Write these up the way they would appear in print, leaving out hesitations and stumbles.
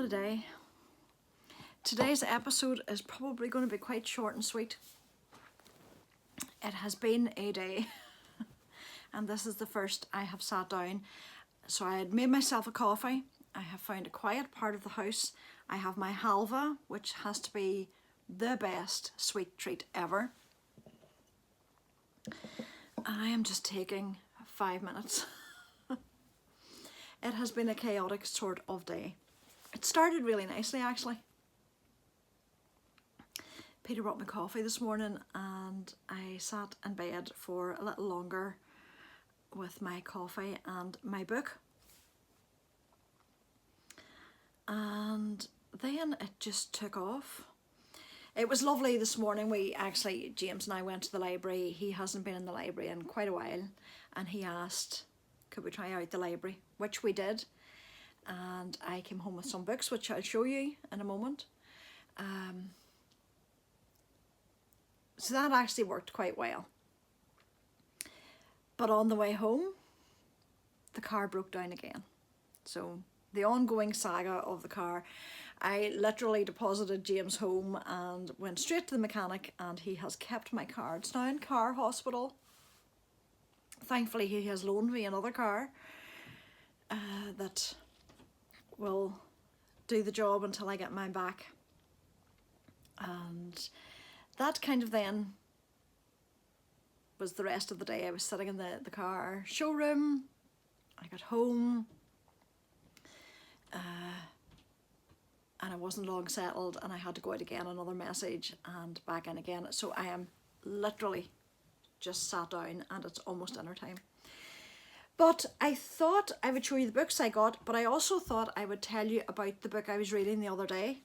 a day. Today's episode is probably going to be quite short and sweet. It has been a day and this is the first I have sat down. So I had made myself a coffee. I have found a quiet part of the house. I have my halva, which has to be the best sweet treat ever. And I am just taking 5 minutes. It has been a chaotic sort of day. It started really nicely actually. Peter brought me coffee this morning and I sat in bed for a little longer with my coffee and my book. And then it just took off. It was lovely this morning. James and I went to the library. He hasn't been in the library in quite a while and he asked, could we try out the library, which we did. And I came home with some books, which I'll show you in a moment. So that actually worked quite well. But on the way home, the car broke down again. So the ongoing saga of the car, I literally deposited James home and went straight to the mechanic, and he has kept my car. It's now in car hospital. Thankfully, he has loaned me another car that will do the job until I get mine back. And that kind of then was the rest of the day. I was sitting in the car showroom. I got home and I wasn't long settled and I had to go out again, another message and back in again. So I am literally just sat down and it's almost dinner time. But I thought I would show you the books I got, but I also thought I would tell you about the book I was reading the other day.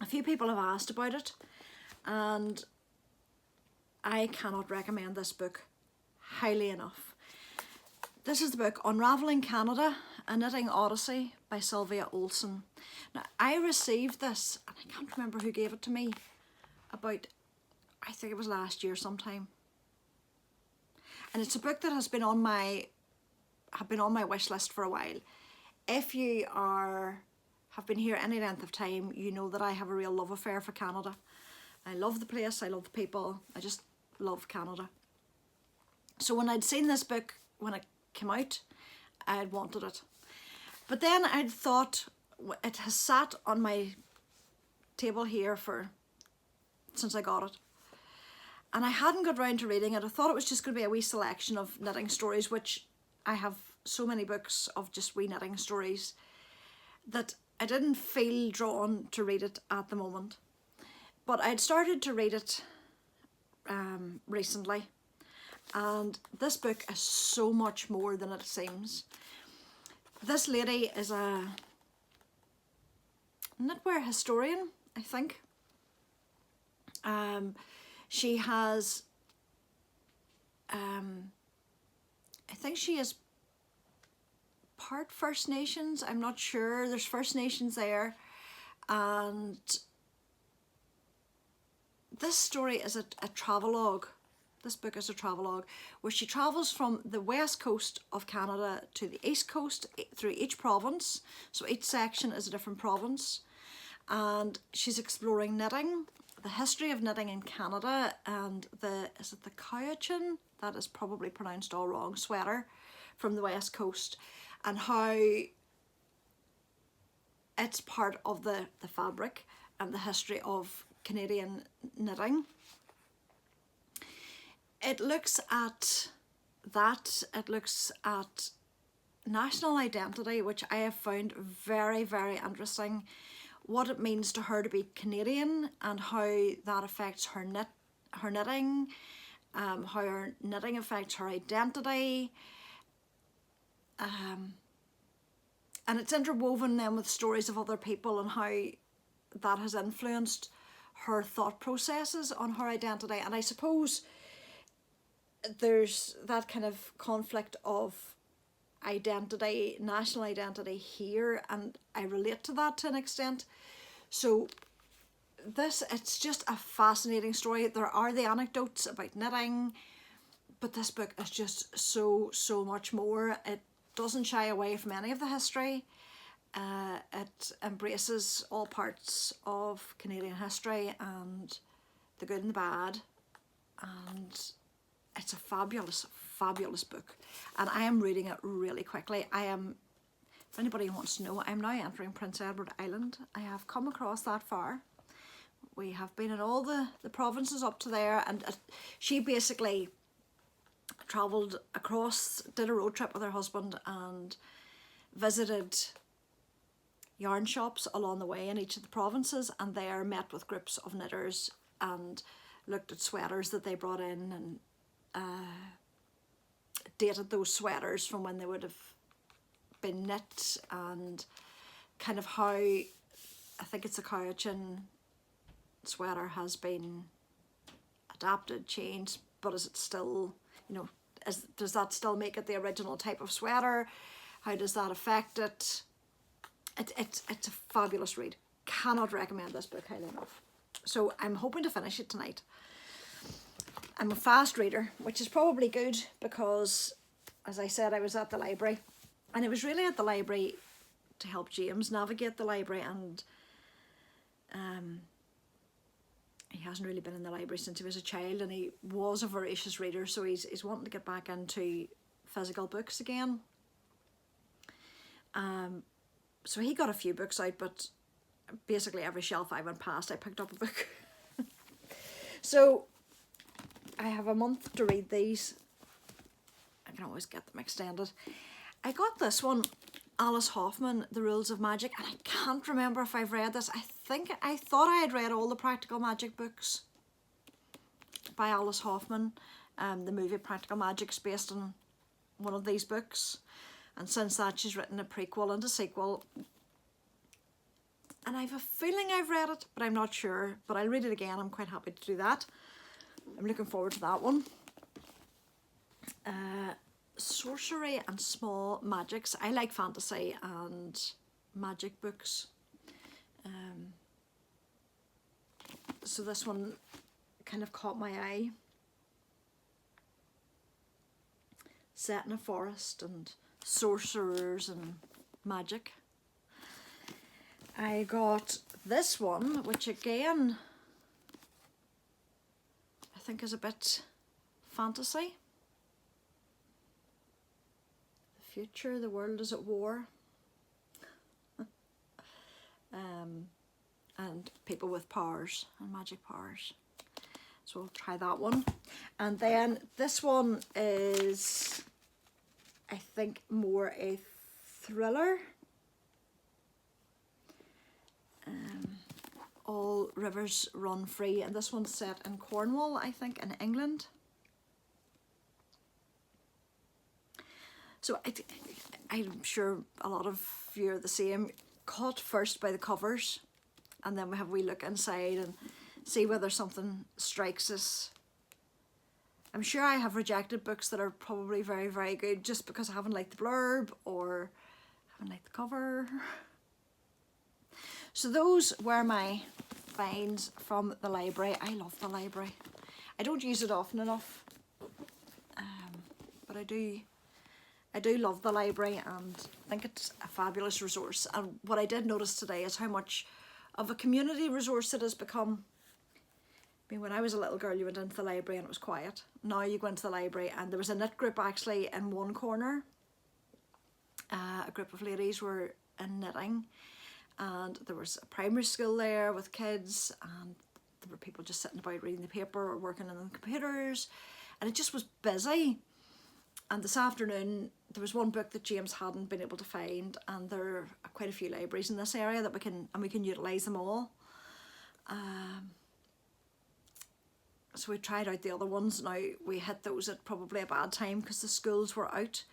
A few people have asked about it and I cannot recommend this book highly enough. This is the book Unraveling Canada, A Knitting Odyssey by Sylvia Olsen. Now I received this, and I can't remember who gave it to me, about, I think it was last year sometime. And it's a book that have been on my wish list for a while. If you have been here any length of time, you know that I have a real love affair for Canada. I love the place, I love the people, I just love Canada. So when I'd seen this book, when it came out, I'd wanted it. But then I'd thought, it has sat on my table here since I got it. And I hadn't got round to reading it. I thought it was just going to be a wee selection of knitting stories, which I have so many books of just wee knitting stories that I didn't feel drawn to read it at the moment. But I'd started to read it recently. And this book is so much more than it seems. This lady is a knitwear historian, I think. She has, I think she is part First Nations, I'm not sure, there's First Nations there, and this story is a travelogue. This book is a travelogue where she travels from the west coast of Canada to the east coast through each province, so each section is a different province, and she's exploring knitting, the history of knitting in Canada, and the Cowichan, that is probably pronounced all wrong, sweater from the west coast, and how it's part of the fabric and the history of Canadian knitting. It looks at that, it looks at national identity, which I have found very, very interesting. What it means to her to be Canadian and how that affects her knitting, how her knitting affects her identity. And it's interwoven then with stories of other people and how that has influenced her thought processes on her identity. And I suppose there's that kind of conflict of identity, national identity here, and I relate to that to an extent. So it's just a fascinating story. There are the anecdotes about knitting, but this book is just so much more. It doesn't shy away from any of the history. It embraces all parts of Canadian history and the good and the bad, and it's a fabulous, fabulous book. And I am reading it really quickly. If anybody wants to know, I'm now entering Prince Edward Island. I have come across that far. We have been in all the provinces up to there, and she basically travelled across, did a road trip with her husband and visited yarn shops along the way in each of the provinces, and there met with groups of knitters and looked at sweaters that they brought in, and dated those sweaters from when they would have been knit, and kind of how, I think it's a Cowichan sweater has been adapted, changed, but is it still, you know, does that still make it the original type of sweater? How does that affect it? It's a fabulous read. Cannot recommend this book highly enough. So I'm hoping to finish it tonight. I'm a fast reader, which is probably good because, as I said, I was at the library, and I was really at the library to help James navigate the library, and he hasn't really been in the library since he was a child, and he was a voracious reader, so he's wanting to get back into physical books again. So he got a few books out, but basically every shelf I went past, I picked up a book. So I have a month to read these. I can always get them extended. I got this one, Alice Hoffman, The Rules of Magic, and I can't remember if I've read this. I thought I had read all the Practical Magic books by Alice Hoffman. The movie Practical Magic's based on one of these books, and since that she's written a prequel and a sequel, and I have a feeling I've read it, but I'm not sure. But I'll read it again. I'm quite happy to do that. I'm looking forward to that one. Sorcery and Small Magics. I like fantasy and magic books. So this one kind of caught my eye. Set in a forest and sorcerers and magic. I got this one, which again I think is a bit fantasy. The future, the world is at war. And people with powers and magic powers. So we'll try that one. And then this one is, I think, more a thriller. All Rivers Run Free, and this one's set in Cornwall, I think, in England. So I'm sure a lot of you are the same. Caught first by the covers, and then we have a wee look inside and see whether something strikes us. I'm sure I have rejected books that are probably very, very good just because I haven't liked the blurb or haven't liked the cover. So those were my finds from the library. I love the library. I don't use it often enough, but I do love the library and think it's a fabulous resource. And what I did notice today is how much of a community resource it has become. I mean, when I was a little girl, you went into the library and it was quiet. Now you go into the library and there was a knit group actually in one corner. A group of ladies were in knitting, and there was a primary school there with kids, and there were people just sitting about reading the paper or working on the computers, and it just was busy. And this afternoon there was one book that James hadn't been able to find, and there are quite a few libraries in this area that we can utilise them all. So we tried out the other ones. Now we hit those at probably a bad time because the schools were out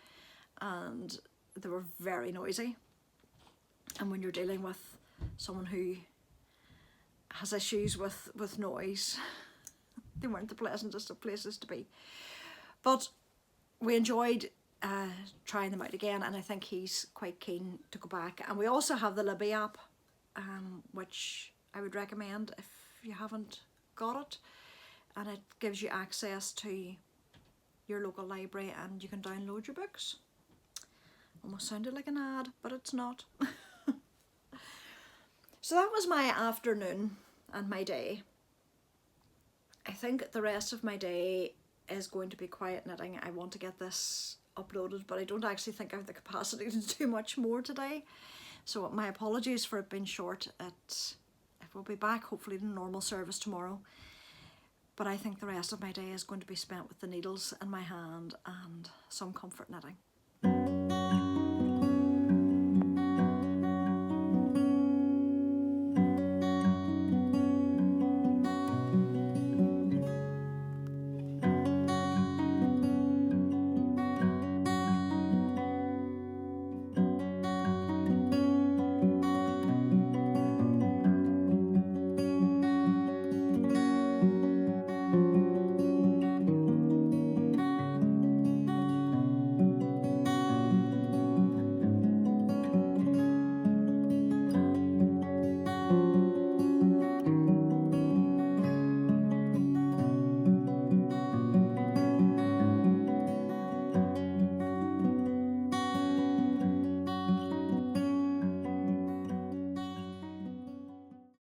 and they were very noisy. And when you're dealing with someone who has issues with noise, they weren't the pleasantest of places to be. But we enjoyed trying them out again, and I think he's quite keen to go back. And we also have the Libby app, which I would recommend if you haven't got it. And it gives you access to your local library and you can download your books. Almost sounded like an ad, but it's not. So that was my afternoon and my day. I think the rest of my day is going to be quiet knitting. I want to get this uploaded, but I don't actually think I have the capacity to do much more today. So my apologies for it being short. It will be back hopefully to normal service tomorrow. But I think the rest of my day is going to be spent with the needles in my hand and some comfort knitting.